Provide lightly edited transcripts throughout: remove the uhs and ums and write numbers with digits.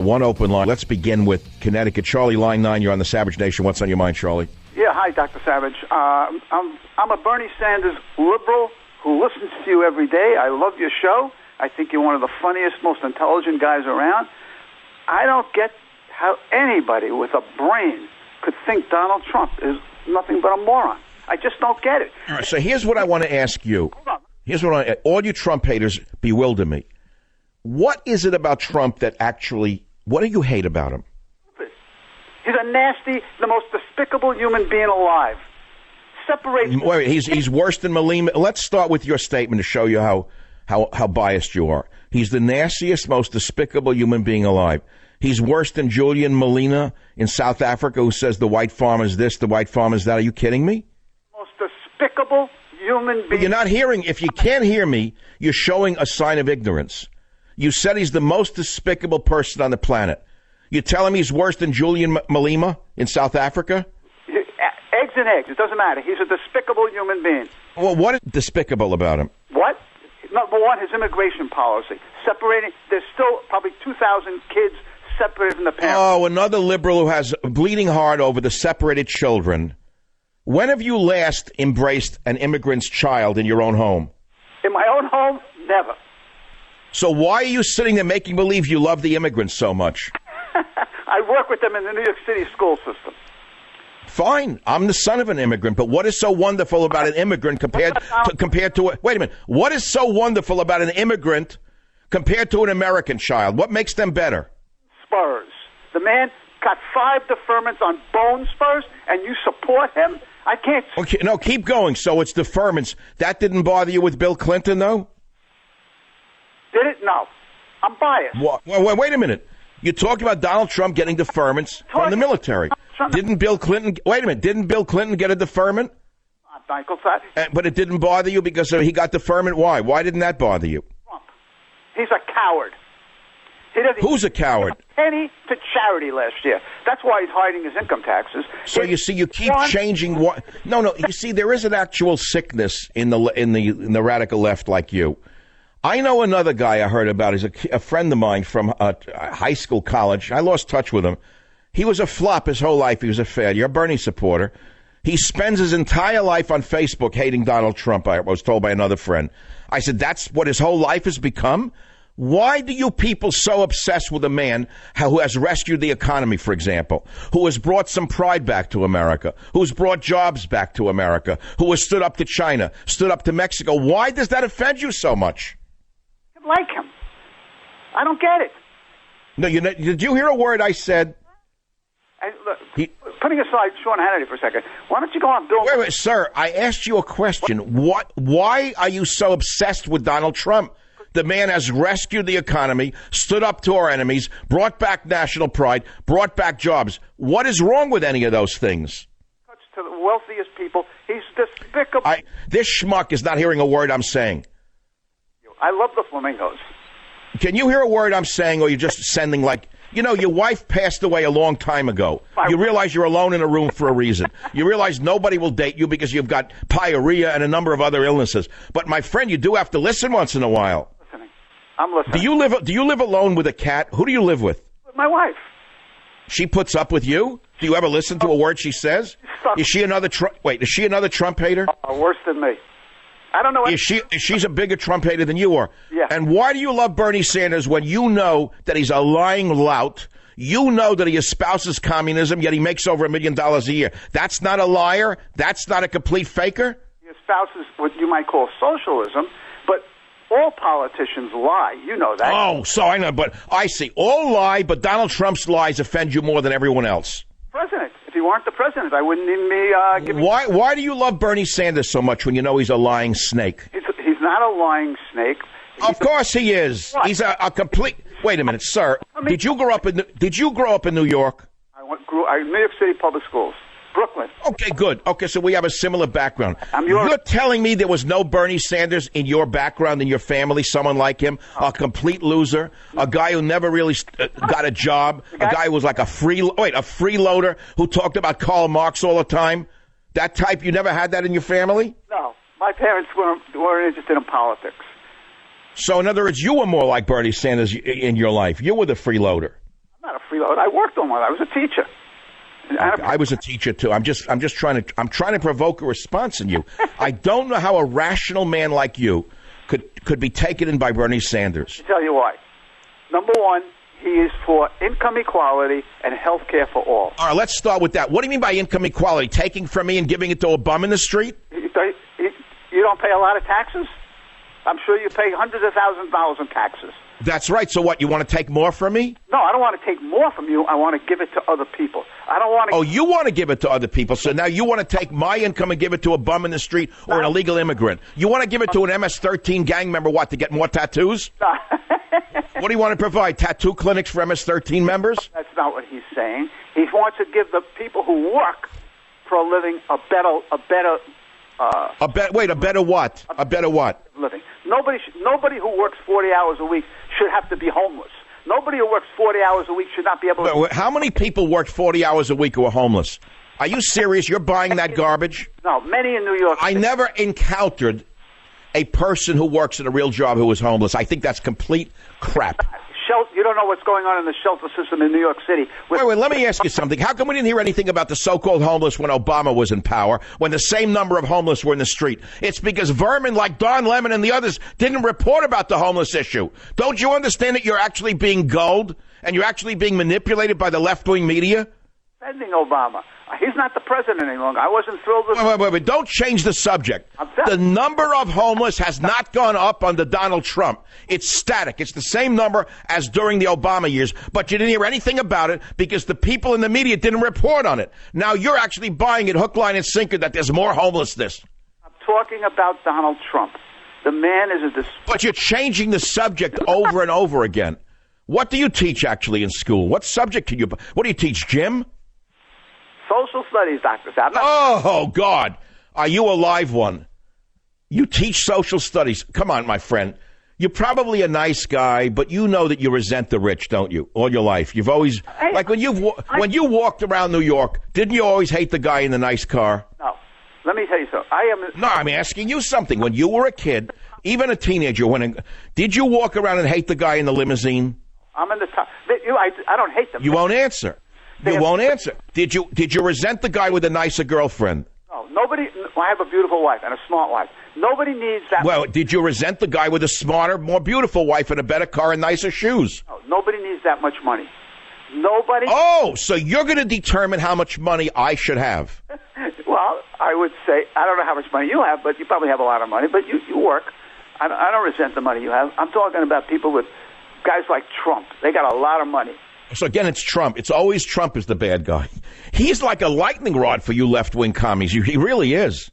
One open line. Let's begin with Connecticut. Charlie, line 9, you're on the Savage Nation. What's on your mind, Charlie? Yeah, hi, Dr. Savage. I'm a Bernie Sanders liberal who listens to you every day. I love your show. I think you're one of the funniest, most intelligent guys around. I don't get how anybody with a brain could think Donald Trump is nothing but a moron. I just don't get it. All right, so here's what I want to ask you. All you Trump haters bewilder me. What is it about Trump that actually, what do you hate about him? He's a nasty, the most despicable human being alive. Wait, he's worse than Malema. Let's start with your statement to show you how biased you are. He's the nastiest, most despicable human being alive. He's worse than Julian Molina in South Africa, who says the white farm is this, the white farm is that. Are you kidding me? Most despicable human being. But you're not hearing. If you can't hear me, you're showing a sign of ignorance. You said he's the most despicable person on the planet. You tell him he's worse than Julian Malema in South Africa? Eggs and eggs. It doesn't matter. He's a despicable human being. Well, what is despicable about him? What? Number one, his immigration policy. Separating. There's still probably 2,000 kids separated from the parents. Oh, another liberal who has bleeding heart over the separated children. When have you last embraced an immigrant's child in your own home? In my own home? Never. So why are you sitting there making believe you love the immigrants so much? I work with them in the New York City school system. Fine. I'm the son of an immigrant, but what is so wonderful about an immigrant compared to wait a minute. What is so wonderful about an immigrant compared to an American child? What makes them better? Spurs. The man got 5 deferments on bone spurs, and you support him? I can't. Okay, no, keep going. So it's deferments. That didn't bother you with Bill Clinton, though? Did it? No. I'm biased. Wait a minute. You're talking about Donald Trump getting deferments from the military. Didn't Bill Clinton get a deferment? Michael, but it didn't bother you because he got deferment? Why? Why didn't that bother you? Trump. He's a coward. Who's a coward? A penny to charity last year. That's why he's hiding his income taxes. So you see, you keep changing what? No. You see, there is an actual sickness in the radical left like you. I know another guy I heard about. He's a friend of mine from high school, college. I lost touch with him. He was a flop his whole life. He was a failure, a Bernie supporter. He spends his entire life on Facebook hating Donald Trump, I was told by another friend. I said, that's what his whole life has become? Why do you people so obsessed with a man who has rescued the economy, for example, who has brought some pride back to America, who's brought jobs back to America, who has stood up to China, stood up to Mexico? Why does that offend you so much? Like him. I don't get it. No, did you hear a word I said? Look, putting aside Sean Hannity for a second, why don't you go on Bill? Wait, sir, I asked you a question. Why are you so obsessed with Donald Trump? The man has rescued the economy, stood up to our enemies, brought back national pride, brought back jobs. What is wrong with any of those things? To the wealthiest people, he's despicable. This schmuck is not hearing a word I'm saying. I love the flamingos. Can you hear a word I'm saying, or you're just sending your wife passed away a long time ago. You realize you're alone in a room for a reason. You realize nobody will date you because you've got pyorrhea and a number of other illnesses. But my friend, you do have to listen once in a while. I'm listening. Do you live alone with a cat? Who do you live with? My wife. She puts up with you? Do you ever listen to a word she says? Is she another Trump hater? Worse than me. I don't know. She's a bigger Trump hater than you are. Yeah. And why do you love Bernie Sanders when you know that he's a lying lout? You know that he espouses communism, yet he makes over $1 million a year. That's not a liar. That's not a complete faker. He espouses what you might call socialism, but all politicians lie. You know that. Oh, so I know, but I see. All lie, but Donald Trump's lies offend you more than everyone else. President. If he weren't the president, I wouldn't even be giving... Why do you love Bernie Sanders so much when you know he's a lying snake? He's not a lying snake. Of course he is. What? He's a complete... Wait a minute, sir. Did you grow up in New York? New York City Public Schools. Brooklyn. Okay, good. Okay, so we have a similar background. You're telling me there was no Bernie Sanders in your background, in your family, someone like him, a complete loser, a guy who never really got a job, a guy who was like a freeloader who talked about Karl Marx all the time? That type, you never had that in your family? No. My parents weren't interested in politics. So, in other words, you were more like Bernie Sanders in your life. You were the freeloader. freeload. I worked on one. I was a teacher. I was a teacher too. I'm just trying to provoke a response in you. I don't know how a rational man like you could be taken in by Bernie Sanders. I'll tell you why. Number one, he is for income equality and health care for all. All right, let's start with that. What do you mean by income equality? Taking from me and giving it to a bum in the street? You don't pay a lot of taxes? I'm sure you pay hundreds of thousands of dollars in taxes. That's right. So what, you want to take more from me? No, I don't want to take more from you. I want to give it to other people. I don't want to... Oh, you want to give it to other people. So now you want to take my income and give it to a bum in the street or an illegal immigrant. You want to give it to an MS-13 gang member, what, to get more tattoos? What do you want to provide? Tattoo clinics for MS-13 members? That's not what he's saying. He wants to give the people who work for a living a better what? A better what? Living. Nobody who works 40 hours a week should have to be homeless. Nobody who works 40 hours a week should not be able to... How many people work 40 hours a week who are homeless? Are you serious? You're buying that garbage? No, many in New York City. I never encountered a person who works in a real job who is homeless. I think that's complete crap. You don't know what's going on in the shelter system in New York City. Wait, let me ask you something. How come we didn't hear anything about the so-called homeless when Obama was in power, when the same number of homeless were in the street? It's because vermin like Don Lemon and the others didn't report about the homeless issue. Don't you understand that you're actually being gulled and you're actually being manipulated by the left-wing media? Defending Obama. He's not the president any longer. I wasn't thrilled with... Wait. Don't change the subject. The number of homeless has not gone up under Donald Trump. It's static. It's the same number as during the Obama years. But you didn't hear anything about it because the people in the media didn't report on it. Now you're actually buying it hook, line, and sinker that there's more homelessness. I'm talking about Donald Trump. The man is a... But you're changing the subject over and over again. What do you teach actually in school? What subject can you... What do you teach, Jim? Social studies, Dr. Sam. Oh, God. Are you a live one? You teach social studies. Come on, my friend. You're probably a nice guy, but you know that you resent the rich, don't you? All your life. You've always... when you walked around New York, didn't you always hate the guy in the nice car? No. Let me tell you something. No, I'm asking you something. When you were a kid, even a teenager, did you walk around and hate the guy in the limousine? I'm in the top. I don't hate them. You won't answer. You won't answer. Did you resent the guy with a nicer girlfriend? No, nobody. I have a beautiful wife and a smart wife. Nobody needs that. Well, did you resent the guy with a smarter, more beautiful wife and a better car and nicer shoes? No, nobody needs that much money. Nobody. Oh, so you're going to determine how much money I should have? Well, I would say, I don't know how much money you have, but you probably have a lot of money, but you work. I don't resent the money you have. I'm talking about people with guys like Trump. They got a lot of money. So again, it's Trump. It's always Trump is the bad guy. He's like a lightning rod for you left-wing commies. He really is.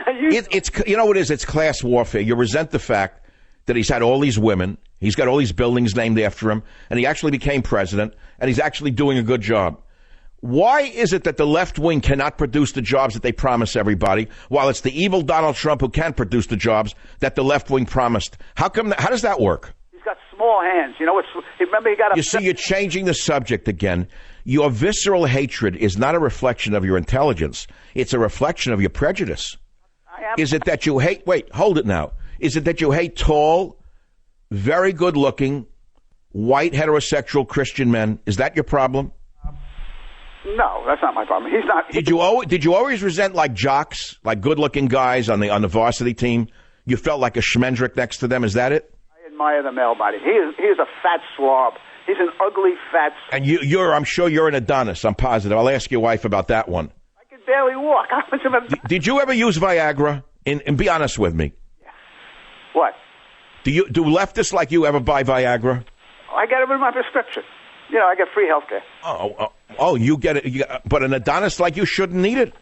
It's you know what it is? It's class warfare. You resent the fact that he's had all these women. He's got all these buildings named after him, and he actually became president, and he's actually doing a good job. Why is it that the left wing cannot produce the jobs that they promise everybody, while it's the evil Donald Trump who can produce the jobs that the left wing promised? How does that work? He's got small hands. You know, remember he got... You see, you're changing the subject again. Your visceral hatred is not a reflection of your intelligence. It's a reflection of your prejudice. Is it that you hate... Wait, hold it now. Is it that you hate tall, very good-looking, white, heterosexual Christian men? Is that your problem? No, that's not my problem. He's not... Did you always resent, like, jocks, like good-looking guys on the varsity team? You felt like a schmendrick next to them. Is that it? I admire the male body. He is a fat slob. He's an ugly, fat... And I'm sure you're an Adonis. I'm positive. I'll ask your wife about that one. I can barely walk. Did you ever use Viagra? And be honest with me. What? Do leftists like you ever buy Viagra? I get it with my prescription. You know, I get free health care. Oh, you get it. But an Adonis like you shouldn't need it?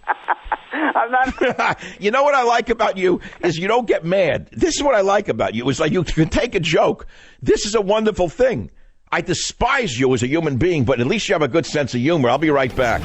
I'm not... You know what I like about you is you don't get mad. This is what I like about you. It's like you can take a joke. This is a wonderful thing. I despise you as a human being, but at least you have a good sense of humor. I'll be right back.